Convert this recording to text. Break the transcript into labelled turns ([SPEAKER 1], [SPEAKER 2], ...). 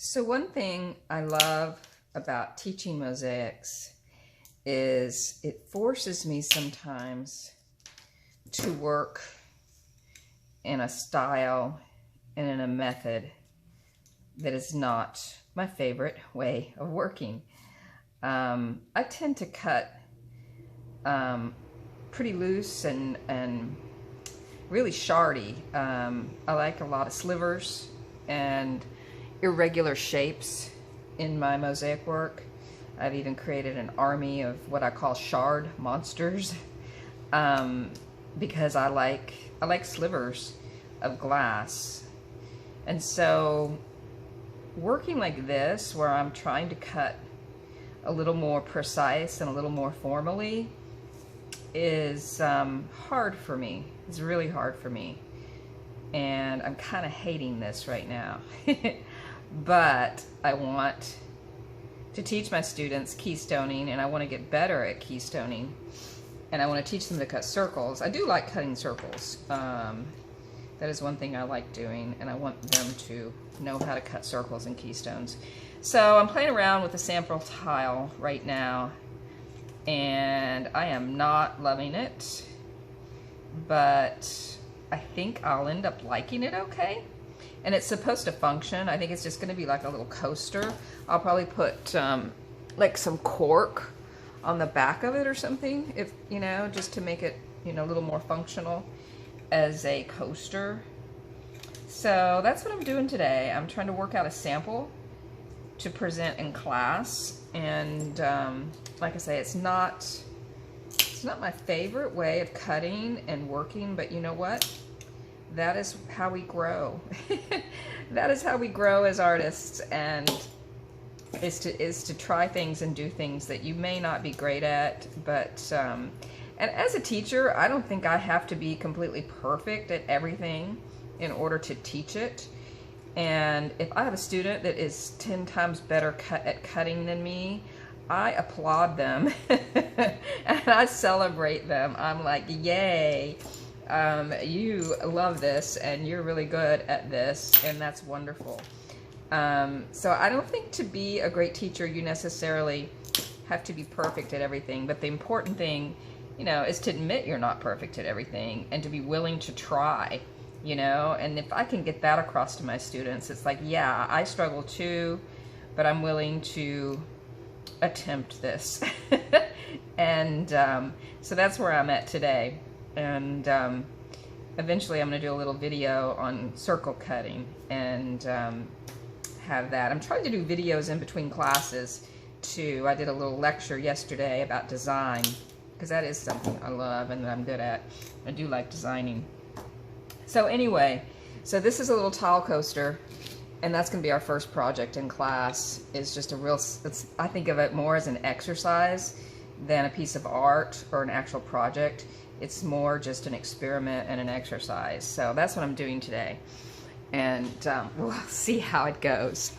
[SPEAKER 1] So one thing I love about teaching mosaics is it forces me sometimes to work in a style and in a method that is not my favorite way of working. I tend to cut pretty loose and really shardy. I like a lot of slivers and irregular shapes in my mosaic work. I've even created an army of what I call shard monsters because I like slivers of glass. And so working like this, where I'm trying to cut a little more precise and a little more formally, is hard for me. It's really hard for me. And I'm kind of hating this right now. But I want to teach my students keystoning, and I want to get better at keystoning, and I want to teach them to cut circles. I do like cutting circles. That is one thing I like doing, and I want them to know how to cut circles and keystones. So I'm playing around with the sample tile right now, and I am not loving it, but I think I'll end up liking it okay. And it's supposed to function. I think it's just going to be like a little coaster. I'll probably put like some cork on the back of it or something, if you know, just to make it, you know, a little more functional as a coaster. So that's what I'm doing today. I'm trying to work out a sample to present in class, and like I say, it's not my favorite way of cutting and working, but you know what? That is how we grow. That is how we grow as artists, and is to try things and do things that you may not be great at. But and as a teacher, I don't think I have to be completely perfect at everything in order to teach it. And if I have a student that is 10 times better at cutting than me, I applaud them and I celebrate them. I'm like, yay. You love this and you're really good at this, and that's wonderful. So I don't think to be a great teacher you necessarily have to be perfect at everything, but the important thing, you know, is to admit you're not perfect at everything and to be willing to try, you know. And if I can get that across to my students, it's like, yeah, I struggle too, but I'm willing to attempt this. And so that's where I'm at today. And eventually I'm going to do a little video on circle cutting and have that. I'm trying to do videos in between classes too. I did a little lecture yesterday about design, because that is something I love and that I'm good at. I do like designing. So anyway, so this is a little tile coaster, and that's going to be our first project in class. It's just a real, I think of it more as an exercise than a piece of art or an actual project. It's more just an experiment and an exercise. So that's what I'm doing today. And we'll see how it goes.